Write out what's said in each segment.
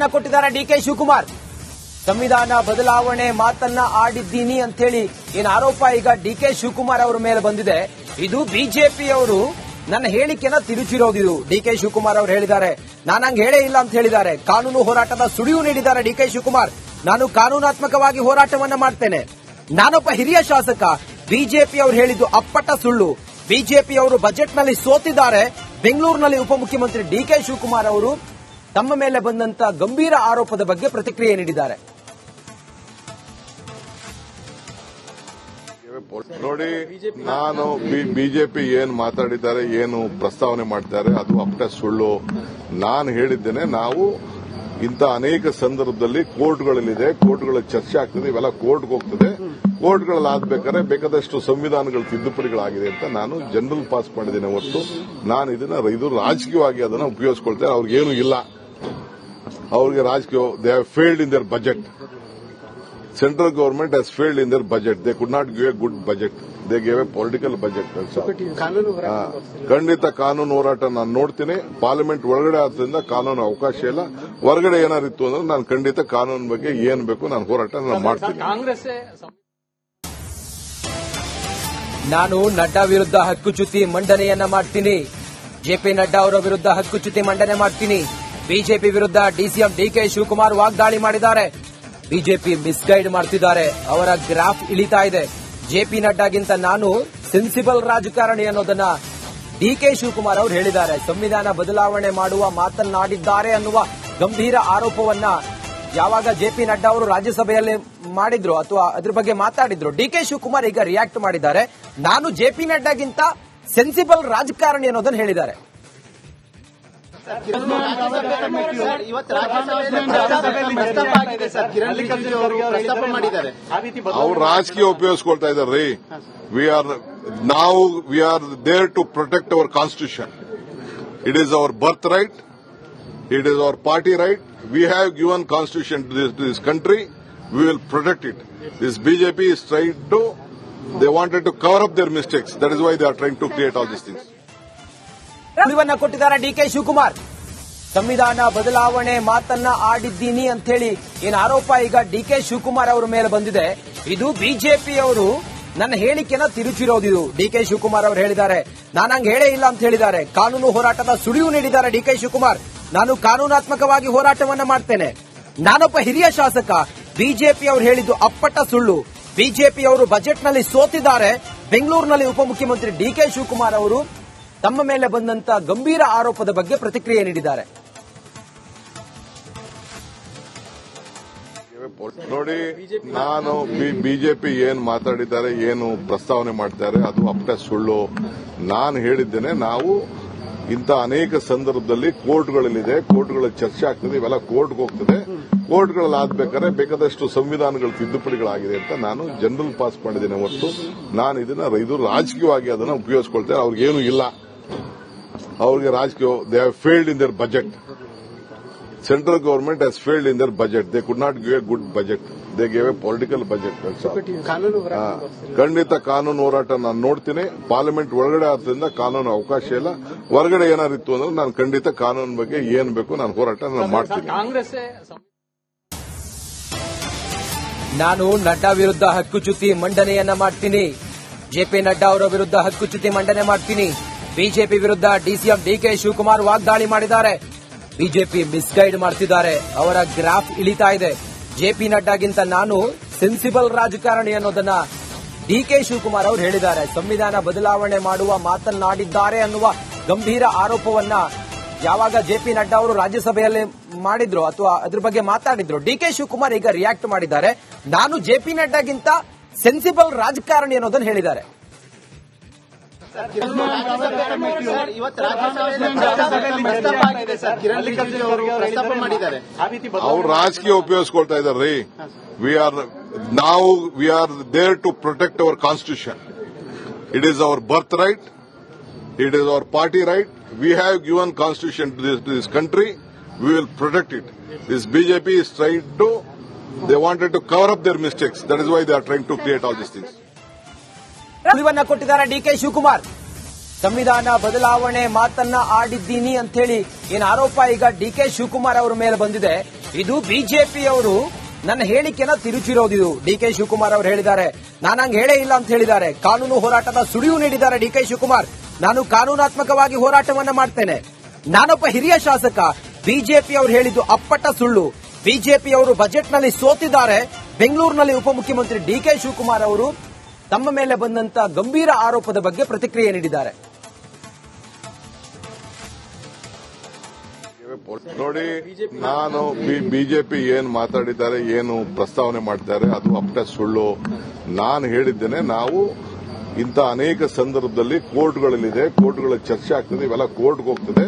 ಸುಳಿವನ್ನ ಕೊಟ್ಟಿದ್ದಾರೆ ಡಿಕೆ ಶಿವಕುಮಾರ್. ಸಂವಿಧಾನ ಬದಲಾವಣೆ ಮಾತನ್ನ ಆಡಿದ್ದೀನಿ ಅಂತ ಹೇಳಿ ಏನು ಆರೋಪ ಈಗ ಡಿಕೆ ಶಿವಕುಮಾರ್ ಅವರ ಮೇಲೆ ಬಂದಿದೆ. ಇದು ಬಿಜೆಪಿಯವರು ನನ್ನ ಹೇಳಿಕೆನ ತಿರುಚಿರೋದಿದು. ಡಿಕೆ ಶಿವಕುಮಾರ್ ಅವರು ಹೇಳಿದ್ದಾರೆ, ನಾನು ಹಂಗೆ ಹೇಳೇ ಇಲ್ಲ ಅಂತ ಹೇಳಿದ್ದಾರೆ. ಕಾನೂನು ಹೋರಾಟದ ಸುಳಿವು ನೀಡಿದ್ದಾರೆ ಡಿಕೆ ಶಿವಕುಮಾರ್. ನಾನು ಕಾನೂನಾತ್ಮಕವಾಗಿ ಹೋರಾಟವನ್ನ ಮಾಡ್ತೇನೆ. ನಾನೊಬ್ಬ ಹಿರಿಯ ಶಾಸಕ. ಬಿಜೆಪಿ ಅವರು ಹೇಳಿದ್ದು ಅಪ್ಪಟ ಸುಳ್ಳು. ಬಿಜೆಪಿ ಅವರು ಬಜೆಟ್ನಲ್ಲಿ ಸೋತಿದ್ದಾರೆ. ಬೆಂಗಳೂರಿನಲ್ಲಿ ಉಪಮುಖ್ಯಮಂತ್ರಿ ಡಿಕೆ ಶಿವಕುಮಾರ್ ಅವರು ತಮ್ಮ ಮೇಲೆ ಬಂದಂತ ಗಂಭೀರ ಆರೋಪದ ಬಗ್ಗೆ ಪ್ರತಿಕ್ರಿಯೆ ನೀಡಿದ್ದಾರೆ. ನೋಡಿ, ನಾನು ಬಿಜೆಪಿ ಏನ್ ಮಾತಾಡಿದ್ದಾರೆ, ಏನು ಪ್ರಸ್ತಾವನೆ ಮಾಡ್ತಾರೆ ಅದು ಅಪ್ಪಟ ಸುಳ್ಳು. ನಾನು ಹೇಳಿದ್ದೇನೆ, ನಾವು ಇಂಥ ಅನೇಕ ಸಂದರ್ಭದಲ್ಲಿ ಕೋರ್ಟ್ಗಳಲ್ಲಿದೆ, ಕೋರ್ಟ್ಗಳ ಚರ್ಚೆ ಆಗ್ತದೆ, ಇವೆಲ್ಲ ಕೋರ್ಟ್ಗೆ ಹೋಗ್ತದೆ. ಕೋರ್ಟ್ಗಳಲ್ಲಿ ಆಗ್ಬೇಕಾದ್ರೆ ಬೇಕಾದಷ್ಟು ಸಂವಿಧಾನಗಳ ತಿದ್ದುಪಡಿಗಳಾಗಿದೆ ಅಂತ ನಾನು ಜನರಲ್ ಪಾಸ್ ಮಾಡಿದ್ದೇನೆ ಹೊರತು ನಾನು ಇದು ರಾಜಕೀಯವಾಗಿ ಅದನ್ನ ಉಪಯೋಗಿಸ್ಕೊಳ್ತೇನೆ. ಅವ್ರಿಗೇನು ಇಲ್ಲ, ಅವ್ರಿಗೆ ರಾಜಕೀಯ. They have failed in their budget. Central government has failed in their budget. They could not give a good budget. They gave a political budget. ಖಂಡಿತ ಕಾನೂನು ಹೋರಾಟ ನಾನು ನೋಡ್ತೀನಿ. ಪಾರ್ಲಿಮೆಂಟ್ ಒಳಗಡೆ ಆದ್ರಿಂದ ಕಾನೂನು ಅವಕಾಶ ಇಲ್ಲ. ಹೊರಗಡೆ ಏನಾರಿತ್ತು ಅಂದ್ರೆ ನಾನು ಖಂಡಿತ ಕಾನೂನು ಬಗ್ಗೆ ಏನ್ ಬೇಕು ನಾನು ಹೋರಾಟ ಮಾಡ್ತೀನಿ. ನಾನು ನಡ್ಡಾ ವಿರುದ್ಧ ಹಕ್ಕುಚ್ಯುತಿ ಮಂಡನೆಯನ್ನ ಮಾಡ್ತೀನಿ. ಜೆಪಿ ನಡ್ಡಾ ಅವರ ವಿರುದ್ಧ ಹಕ್ಕುಚ್ಯುತಿ ಮಂಡನೆ ಮಾಡ್ತೀನಿ. ಬಿಜೆಪಿ ವಿರುದ್ಧ ಡಿಸಿಎಂ ಡಿಕೆ ಶಿವಕುಮಾರ್ ವಾಗ್ದಾಳಿ ಮಾಡಿದ್ದಾರೆ. ಬಿಜೆಪಿ ಮಿಸ್ಗೈಡ್ ಮಾಡ್ತಿದ್ದಾರೆ. ಅವರ ಗ್ರಾಫ್ ಇಳಿತಾ ಇದೆ. ಜೆಪಿ ನಡ್ಡಾಗಿಂತ ನಾನು ಸೆನ್ಸಿಬಲ್ ರಾಜಕಾರಣಿ ಅನ್ನೋದನ್ನ ಡಿಕೆ ಶಿವಕುಮಾರ್ ಅವರು ಹೇಳಿದ್ದಾರೆ. ಸಂವಿಧಾನ ಬದಲಾವಣೆ ಮಾಡುವ ಮಾತನ್ನಾಡಿದ್ದಾರೆ ಅನ್ನುವ ಗಂಭೀರ ಆರೋಪವನ್ನ ಯಾವಾಗ ಜೆಪಿ ನಡ್ಡಾ ಅವರು ರಾಜ್ಯಸಭೆಯಲ್ಲಿ ಮಾಡಿದ್ರು ಅಥವಾ ಅದ್ರ ಬಗ್ಗೆ ಮಾತಾಡಿದ್ರು, ಡಿಕೆ ಶಿವಕುಮಾರ್ ಈಗ ರಿಯಾಕ್ಟ್ ಮಾಡಿದ್ದಾರೆ. ನಾನು ಜೆಪಿ ನಡ್ಡಾಗಿಂತ ಸೆನ್ಸಿಬಲ್ ರಾಜಕಾರಣಿ ಅನ್ನೋದನ್ನ ಹೇಳಿದ್ದಾರೆ. ಅವ್ರು ರಾಜಕೀಯ ಉಪಯೋಗಿಸ್ಕೊಳ್ತಾ ಇದ್ದಾರೆ. We are there to protect our constitution. It is our birth right. It is our party right. We have given constitution to this country. We will protect it. This BJP is trying to they wanted to cover up their mistakes. That is why they are trying to create all this things. ಸುಳಿವನ್ನ ಕೊಟ್ಟಿದ್ದಾರೆ ಡಿಕೆ ಶಿವಕುಮಾರ್. ಸಂವಿಧಾನ ಬದಲಾವಣೆ ಮಾತನ್ನ ಆಡಿದ್ದೀನಿ ಅಂತ ಹೇಳಿ ಏನು ಆರೋಪ ಈಗ ಡಿಕೆ ಶಿವಕುಮಾರ್ ಅವರ ಮೇಲೆ ಬಂದಿದೆ. ಇದು ಬಿಜೆಪಿಯವರು ನನ್ನ ಹೇಳಿಕೆನ ತಿರುಚಿರೋದಿದು. ಡಿಕೆ ಶಿವಕುಮಾರ್ ಅವರು ಹೇಳಿದ್ದಾರೆ, ನಾನು ಹಂಗೆ ಹೇಳೇ ಇಲ್ಲ ಅಂತ ಹೇಳಿದ್ದಾರೆ. ಕಾನೂನು ಹೋರಾಟದ ಸುಳಿವು ನೀಡಿದ್ದಾರೆ ಡಿಕೆ ಶಿವಕುಮಾರ್. ನಾನು ಕಾನೂನಾತ್ಮಕವಾಗಿ ಹೋರಾಟವನ್ನ ಮಾಡ್ತೇನೆ. ನಾನೊಬ್ಬ ಹಿರಿಯ ಶಾಸಕ. ಬಿಜೆಪಿ ಅವರು ಹೇಳಿದ್ದು ಅಪ್ಪಟ ಸುಳ್ಳು. ಬಿಜೆಪಿ ಅವರು ಬಜೆಟ್ನಲ್ಲಿ ಸೋತಿದ್ದಾರೆ. ಬೆಂಗಳೂರಿನಲ್ಲಿ ಉಪಮುಖ್ಯಮಂತ್ರಿ ಡಿಕೆ ಶಿವಕುಮಾರ್ ಅವರು ತಮ್ಮ ಮೇಲೆ ಬಂದಂತ ಗಂಭೀರ ಆರೋಪದ ಬಗ್ಗೆ ಪ್ರತಿಕ್ರಿಯೆ ನೀಡಿದ್ದಾರೆ. ನೋಡಿ, ನಾನು ಬಿಜೆಪಿ ಏನ್ ಮಾತಾಡಿದ್ದಾರೆ, ಏನು ಪ್ರಸ್ತಾವನೆ ಮಾಡ್ತಾರೆ ಅದು ಅಪ್ಪಟ ಸುಳ್ಳು. ನಾನು ಹೇಳಿದ್ದೇನೆ, ನಾವು ಇಂಥ ಅನೇಕ ಸಂದರ್ಭದಲ್ಲಿ ಕೋರ್ಟ್ಗಳಲ್ಲಿದೆ, ಕೋರ್ಟ್ಗಳ ಚರ್ಚೆ ಆಗ್ತದೆ, ಇವೆಲ್ಲ ಕೋರ್ಟ್ಗೆ ಹೋಗ್ತದೆ. ಕೋರ್ಟ್ಗಳಲ್ಲಿ ಆಗ್ಬೇಕಾದ್ರೆ ಬೇಕಾದಷ್ಟು ಸಂವಿಧಾನಗಳ ತಿದ್ದುಪಡಿಗಳಾಗಿದೆ ಅಂತ ನಾನು ಜನರಲ್ ಪಾಸ್ ಮಾಡಿದ್ದೇನೆ ಹೊರತು ನಾನು ಇದು ರಾಜಕೀಯವಾಗಿ ಅದನ್ನ ಉಪಯೋಗಿಸ್ಕೊಳ್ತೇನೆ. ಅವ್ರಿಗೇನು ಇಲ್ಲ, ಅವ್ರಿಗೆ ರಾಜಕೀಯ. They have failed in their budget. Central government has failed in their budget. They could not give a good budget. They gave a political budget. ಖಂಡಿತ ಕಾನೂನು ಹೋರಾಟ ನಾನು ನೋಡ್ತೀನಿ. ಪಾರ್ಲಿಮೆಂಟ್ ಒಳಗಡೆ ಆದ್ರಿಂದ ಕಾನೂನು ಅವಕಾಶ ಇಲ್ಲ. ಹೊರಗಡೆ ಏನಾರಿತ್ತು ಅಂದ್ರೆ ನಾನು ಖಂಡಿತ ಕಾನೂನು ಬಗ್ಗೆ ಏನ್ ಬೇಕು ನಾನು ಹೋರಾಟ ಮಾಡ್ತೀನಿ. ನಾನು ನಡ್ಡಾ ವಿರುದ್ಧ ಹಕ್ಕುಚ್ಯುತಿ ಮಂಡನೆಯನ್ನ ಮಾಡ್ತೀನಿ. ಜೆಪಿ ನಡ್ಡಾ ಅವರ ವಿರುದ್ಧ ಹಕ್ಕುಚ್ಯುತಿ ಮಂಡನೆ ಮಾಡ್ತೀನಿ. ಬಿಜೆಪಿ ವಿರುದ್ಧ ಡಿಸಿಎಂ ಡಿಕೆ ಶಿವಕುಮಾರ್ ವಾಗ್ದಾಳಿ ಮಾಡಿದ್ದಾರೆ. ಬಿಜೆಪಿ ಮಿಸ್ಗೈಡ್ ಮಾಡ್ತಿದ್ದಾರೆ. ಅವರ ಗ್ರಾಫ್ ಇಳಿತಾ ಇದೆ. ಜೆಪಿ ನಡ್ಡಾಗಿಂತ ನಾನು ಸೆನ್ಸಿಬಲ್ ರಾಜಕಾರಣಿ ಅನ್ನೋದನ್ನ ಡಿಕೆ ಶಿವಕುಮಾರ್ ಅವರು ಹೇಳಿದ್ದಾರೆ. ಸಂವಿಧಾನ ಬದಲಾವಣೆ ಮಾಡುವ ಮಾತನ್ನಾಡಿದ್ದಾರೆ ಅನ್ನುವ ಗಂಭೀರ ಆರೋಪವನ್ನ ಯಾವಾಗ ಜೆಪಿ ನಡ್ಡಾ ಅವರು ರಾಜ್ಯಸಭೆಯಲ್ಲಿ ಮಾಡಿದ್ರು ಅಥವಾ ಅದ್ರ ಬಗ್ಗೆ ಮಾತಾಡಿದ್ರು, ಡಿಕೆ ಶಿವಕುಮಾರ್ ಈಗ ರಿಯಾಕ್ಟ್ ಮಾಡಿದ್ದಾರೆ. ನಾನು ಜೆಪಿ ನಡ್ಡಾಗಿಂತ ಸೆನ್ಸಿಬಲ್ ರಾಜಕಾರಣಿ ಅನ್ನೋದನ್ನ ಹೇಳಿದ್ದಾರೆ. ಅವ್ರು ರಾಜಕೀಯ ಉಪಯೋಗಿಸ್ಕೊಳ್ತಾ ಇದ್ದಾರೆ. We are there to protect our constitution. It is our birth right. It is our party right. We have given constitution to this country. We will protect it. This BJP is trying to they wanted to cover up their mistakes. That is why they are trying to create all this things. ಸುಳಿವನ್ನ ಕೊಟ್ಟಿದ್ದಾರೆ ಡಿಕೆ ಶಿವಕುಮಾರ್. ಸಂವಿಧಾನ ಬದಲಾವಣೆ ಮಾತನ್ನ ಆಡಿದ್ದೀನಿ ಅಂತ ಹೇಳಿ ಏನು ಆರೋಪ ಈಗ ಡಿಕೆ ಶಿವಕುಮಾರ್ ಅವರ ಮೇಲೆ ಬಂದಿದೆ. ಇದು ಬಿಜೆಪಿಯವರು ನನ್ನ ಹೇಳಿಕೆನ ತಿರುಚಿರೋದು. ಡಿಕೆ ಶಿವಕುಮಾರ್ ಅವರು ಹೇಳಿದ್ದಾರೆ, ನಾನು ಹಂಗೆ ಹೇಳೇ ಇಲ್ಲ ಅಂತ ಹೇಳಿದ್ದಾರೆ. ಕಾನೂನು ಹೋರಾಟದ ಸುಳಿವು ನೀಡಿದ್ದಾರೆ ಡಿಕೆ ಶಿವಕುಮಾರ್. ನಾನು ಕಾನೂನಾತ್ಮಕವಾಗಿ ಹೋರಾಟವನ್ನ ಮಾಡ್ತೇನೆ. ನಾನೊಬ್ಬ ಹಿರಿಯ ಶಾಸಕ. ಬಿಜೆಪಿ ಅವರು ಹೇಳಿದ್ದು ಅಪ್ಪಟ ಸುಳ್ಳು. ಬಿಜೆಪಿ ಅವರು ಬಜೆಟ್ನಲ್ಲಿ ಸೋತಿದ್ದಾರೆ. ಬೆಂಗಳೂರಿನಲ್ಲಿ ಉಪಮುಖ್ಯಮಂತ್ರಿ ಡಿಕೆ ಶಿವಕುಮಾರ್ ಅವರು ತಮ್ಮ ಮೇಲೆ ಬಂದಂತ ಗಂಭೀರ ಆರೋಪದ ಬಗ್ಗೆ ಪ್ರತಿಕ್ರಿಯೆ ನೀಡಿದ್ದಾರೆ. ನೋಡಿ, ನಾನು ಬಿಜೆಪಿ ಏನ್ ಮಾತಾಡಿದ್ದಾರೆ, ಏನು ಪ್ರಸ್ತಾವನೆ ಮಾಡ್ತಾರೆ, ಅದು ಅಪ್ಪಟ ಸುಳ್ಳು. ನಾನು ಹೇಳಿದ್ದೇನೆ, ನಾವು ಇಂಥ ಅನೇಕ ಸಂದರ್ಭದಲ್ಲಿ ಕೋರ್ಟ್ಗಳಲ್ಲಿದೆ, ಕೋರ್ಟ್ಗಳ ಚರ್ಚೆ ಆಗ್ತದೆ, ಇವೆಲ್ಲ ಕೋರ್ಟ್ಗೆ ಹೋಗ್ತದೆ.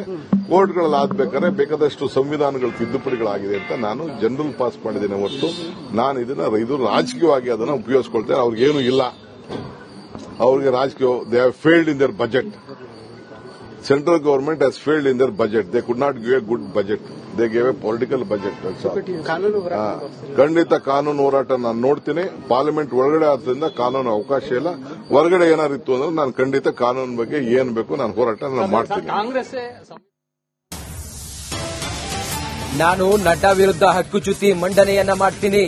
ಕೋರ್ಟ್ಗಳಲ್ಲಿ ಆಗ್ಬೇಕಾದ್ರೆ ಬೇಕಾದಷ್ಟು ಸಂವಿಧಾನಗಳ ತಿದ್ದುಪಡಿಗಳಾಗಿದೆ ಅಂತ ನಾನು ಜನರಲ್ ಪಾಸ್ ಮಾಡಿದ್ದೇನೆ ಹೊರತು ನಾನು ಇದು ರಾಜಕೀಯವಾಗಿ ಅದನ್ನ ಉಪಯೋಗಿಸ್ಕೊಳ್ತೇನೆ. ಅವ್ರಿಗೇನು ಇಲ್ಲ, ಅವ್ರಿಗೆ ರಾಜಕೀಯ. They have failed in their budget. Central government has failed in their budget. They could not give a good budget. They gave a political budget. ಖಂಡಿತ ಕಾನೂನು ಹೋರಾಟ ನಾನು ನೋಡ್ತೀನಿ. ಪಾರ್ಲಿಮೆಂಟ್ ಒಳಗಡೆ ಆದ್ರಿಂದ ಕಾನೂನು ಅವಕಾಶ ಇಲ್ಲ. ಹೊರಗಡೆ ಏನಾರು ಇತ್ತು ಅಂದ್ರೆ ನಾನು ಖಂಡಿತ ಕಾನೂನು ಬಗ್ಗೆ ಏನ್ ಬೇಕು ನಾನು ಹೋರಾಟ ಮಾಡ್ತೀನಿ. ನಾನು ನಡ್ಡಾ ವಿರುದ್ಧ ಹಕ್ಕುಚ್ಯುತಿ ಮಂಡನೆಯನ್ನ ಮಾಡ್ತೀನಿ.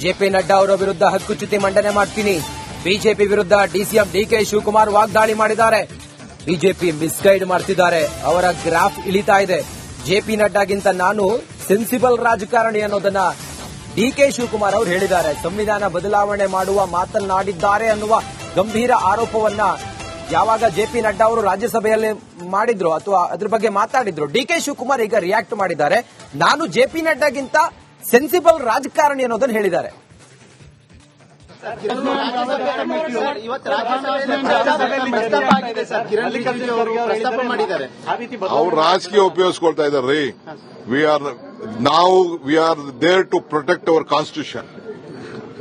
ಜೆಪಿ ನಡ್ಡಾ ಅವರ ವಿರುದ್ಧ ಹಕ್ಕುಚ್ಯುತಿ ಮಂಡನೆ ಮಾಡ್ತೀನಿ. ಬಿಜೆಪಿ ವಿರುದ್ಧ ಡಿಸಿಎಂ ಡಿಕೆ ಶಿವಕುಮಾರ್ ವಾಗ್ದಾಳಿ ಮಾಡಿದ್ದಾರೆ. ಬಿಜೆಪಿ ಮಿಸ್ಗೈಡ್ ಮಾಡ್ತಿದ್ದಾರೆ. ಅವರ ಗ್ರಾಫ್ ಇಳಿತಾ ಇದೆ. ಜೆಪಿ ನಡ್ಡಾಗಿಂತ ನಾನು ಸೆನ್ಸಿಬಲ್ ರಾಜಕಾರಣಿ ಅನ್ನೋದನ್ನ ಡಿಕೆ ಶಿವಕುಮಾರ್ ಅವರು ಹೇಳಿದ್ದಾರೆ. ಸಂವಿಧಾನ ಬದಲಾವಣೆ ಮಾಡುವ ಮಾತನಾಡಿದ್ದಾರೆ ಅನ್ನುವ ಗಂಭೀರ ಆರೋಪವನ್ನ ಯಾವಾಗ ಜೆಪಿ ನಡ್ಡಾ ಅವರು ರಾಜ್ಯಸಭೆಯಲ್ಲಿ ಮಾಡಿದ್ರು ಅಥವಾ ಅದ್ರ ಬಗ್ಗೆ ಮಾತಾಡಿದ್ರು, ಡಿಕೆ ಶಿವಕುಮಾರ್ ಈಗ ರಿಯಾಕ್ಟ್ ಮಾಡಿದ್ದಾರೆ. ನಾನು ಜೆಪಿ ನಡ್ಡಾಗಿಂತ ಸೆನ್ಸಿಬಲ್ ರಾಜಕಾರಣಿ ಅನ್ನೋದನ್ನ ಹೇಳಿದ್ದಾರೆ. ಅವ್ರು ರಾಜಕೀಯ ಉಪಯೋಗಿಸ್ಕೊಳ್ತಾ ಇದ್ದಾರೆ. We are there to protect our constitution.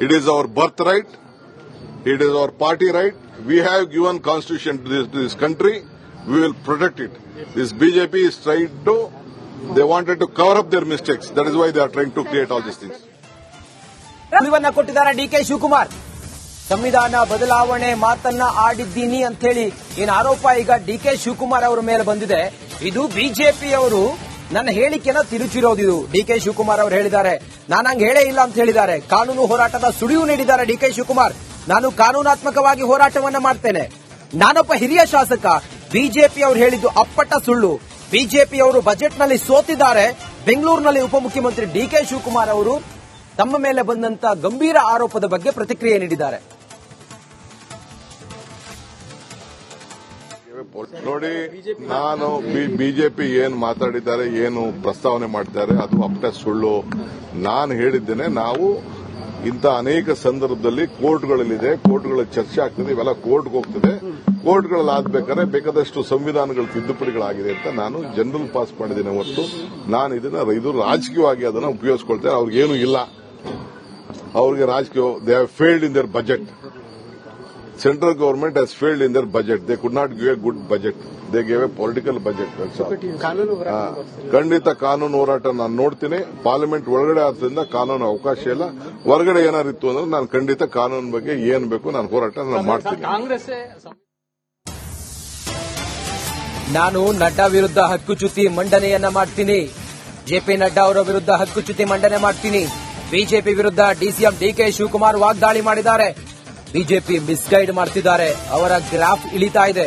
It is our birth right. It is our party right. We have given constitution to this country. We will protect it. This BJP is tried to they wanted to cover up their mistakes. That is why they are trying to create all this things. ಸುಳಿವನ್ನ ಕೊಟ್ಟಿದ್ದಾರೆ ಡಿಕೆ ಶಿವಕುಮಾರ್. ಸಂವಿಧಾನ ಬದಲಾವಣೆ ಮಾತನ್ನ ಆಡಿದ್ದೀನಿ ಅಂತ ಹೇಳಿ ಏನು ಆರೋಪ ಈಗ ಡಿಕೆ ಶಿವಕುಮಾರ್ ಅವರ ಮೇಲೆ ಬಂದಿದೆ. ಇದು ಬಿಜೆಪಿಯವರು ನನ್ನ ಹೇಳಿಕೆನ ತಿರುಚಿರೋದು. ಡಿಕೆ ಶಿವಕುಮಾರ್ ಅವರು ಹೇಳಿದ್ದಾರೆ, ನಾನು ಹಂಗೆ ಹೇಳೇ ಇಲ್ಲ ಅಂತ ಹೇಳಿದ್ದಾರೆ. ಕಾನೂನು ಹೋರಾಟದ ಸುಳಿವು ನೀಡಿದ್ದಾರೆ ಡಿಕೆ ಶಿವಕುಮಾರ್. ನಾನು ಕಾನೂನಾತ್ಮಕವಾಗಿ ಹೋರಾಟವನ್ನ ಮಾಡ್ತೇನೆ. ನಾನೊಬ್ಬ ಹಿರಿಯ ಶಾಸಕ. ಬಿಜೆಪಿ ಅವರು ಹೇಳಿದ್ದು ಅಪ್ಪಟ ಸುಳ್ಳು. ಬಿಜೆಪಿ ಅವರು ಬಜೆಟ್ನಲ್ಲಿ ಸೋತಿದ್ದಾರೆ. ಬೆಂಗಳೂರಿನಲ್ಲಿ ಉಪಮುಖ್ಯಮಂತ್ರಿ ಡಿಕೆ ಶಿವಕುಮಾರ್ ಅವರು ತಮ್ಮ ಮೇಲೆ ಬಂದಂತ ಗಂಭೀರ ಆರೋಪದ ಬಗ್ಗೆ ಪ್ರತಿಕ್ರಿಯೆ ನೀಡಿದ್ದಾರೆ. ನೋಡಿ, ನಾನು ಬಿಜೆಪಿ ಏನ್ ಮಾತಾಡಿದ್ದಾರೆ, ಏನು ಪ್ರಸ್ತಾವನೆ ಮಾಡ್ತಾರೆ, ಅದು ಅಪ್ಪಟ ಸುಳ್ಳು. ನಾನು ಹೇಳಿದ್ದೇನೆ, ನಾವು ಇಂಥ ಅನೇಕ ಸಂದರ್ಭದಲ್ಲಿ ಕೋರ್ಟ್ಗಳಲ್ಲಿದೆ, ಕೋರ್ಟ್ಗಳ ಚರ್ಚೆ ಆಗ್ತದೆ, ಇವೆಲ್ಲ ಕೋರ್ಟ್ಗೆ ಹೋಗ್ತದೆ. ಕೋರ್ಟ್ಗಳಲ್ಲಿ ಆಗ್ಬೇಕಾದ್ರೆ ಬೇಕಾದಷ್ಟು ಸಂವಿಧಾನಗಳ ತಿದ್ದುಪಡಿಗಳಾಗಿದೆ ಅಂತ ನಾನು ಜನರಲ್ ಪಾಸ್ ಮಾಡಿದ್ದೇನೆ ಹೊರತು ನಾನು ಇದು ರಾಜಕೀಯವಾಗಿ ಅದನ್ನ ಉಪಯೋಗಿಸ್ಕೊಳ್ತೇನೆ. ಅವ್ರಿಗೇನು ಇಲ್ಲ, ಅವ್ರಿಗೆ ರಾಜಕೀಯ. They have failed in their budget. Central government has failed in their budget. They could not give a good budget. They gave a political budget. ಖಂಡಿತ ಕಾನೂನು ಹೋರಾಟ ನಾನು ನೋಡ್ತೀನಿ. ಪಾರ್ಲಿಮೆಂಟ್ ಒಳಗಡೆ ಆದ್ರಿಂದ ಕಾನೂನು ಅವಕಾಶ ಇಲ್ಲ. ಹೊರಗಡೆ ಏನಾರು ಇತ್ತು ಅಂದ್ರೆ ನಾನು ಖಂಡಿತ ಕಾನೂನು ಬಗ್ಗೆ ಏನ್ ಬೇಕು ನಾನು ಹೋರಾಟ ಮಾಡ್ತೀನಿ. ನಾನು ನಡ್ಡಾ ವಿರುದ್ಧ ಹಕ್ಕುಚ್ಯುತಿ ಮಂಡನೆಯನ್ನ ಮಾಡ್ತೀನಿ. ಜೆಪಿ ನಡ್ಡಾ ಅವರ ವಿರುದ್ಧ ಹಕ್ಕುಚ್ಯುತಿ ಮಂಡನೆ ಮಾಡ್ತೀನಿ. ಬಿಜೆಪಿ ವಿರುದ್ಧ ಡಿಸಿಎಂ ಡಿಕೆ ಶಿವಕುಮಾರ್ ವಾಗ್ದಾಳಿ ಮಾಡಿದ್ದಾರೆ. ಬಿಜೆಪಿ ಮಿಸ್ಗೈಡ್ ಮಾಡ್ತಿದ್ದಾರೆ. ಅವರ ಗ್ರಾಫ್ ಇಳಿತಾ ಇದೆ.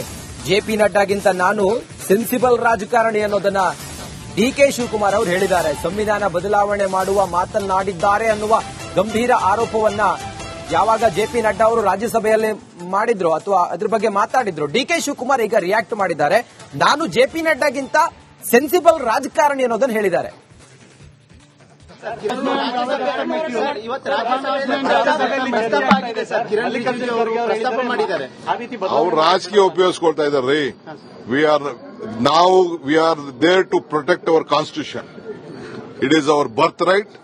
ಜೆಪಿ ನಡ್ಡಾಗಿಂತ ನಾನು ಸೆನ್ಸಿಬಲ್ ರಾಜಕಾರಣಿ ಅನ್ನೋದನ್ನ ಡಿಕೆ ಶಿವಕುಮಾರ್ ಅವರು ಹೇಳಿದ್ದಾರೆ. ಸಂವಿಧಾನ ಬದಲಾವಣೆ ಮಾಡುವ ಮಾತನಾಡಿದ್ದಾರೆ ಅನ್ನುವ ಗಂಭೀರ ಆರೋಪವನ್ನ ಯಾವಾಗ ಜೆಪಿ ನಡ್ಡಾ ಅವರು ರಾಜ್ಯಸಭೆಯಲ್ಲಿ ಮಾಡಿದ್ರು ಅಥವಾ ಅದ್ರ ಬಗ್ಗೆ ಮಾತಾಡಿದ್ರು, ಡಿಕೆ ಶಿವಕುಮಾರ್ ಈಗ ರಿಯಾಕ್ಟ್ ಮಾಡಿದ್ದಾರೆ. ನಾನು ಜೆಪಿ ನಡ್ಡಾಗಿಂತ ಸೆನ್ಸಿಬಲ್ ರಾಜಕಾರಣಿ ಅನ್ನೋದನ್ನ ಹೇಳಿದ್ದಾರೆ. ಅವ್ರು ರಾಜಕೀಯ ಉಪಯೋಗಿಸ್ಕೊಳ್ತಾ ಇದ್ದಾರೆ. We are there to protect our constitution. It is our birth right.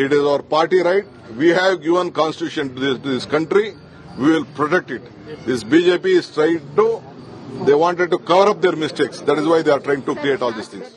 It is our party right. We have given constitution to this country. We will protect it. This BJP is tried to they wanted to cover up their mistakes. That is why they are trying to create all this things.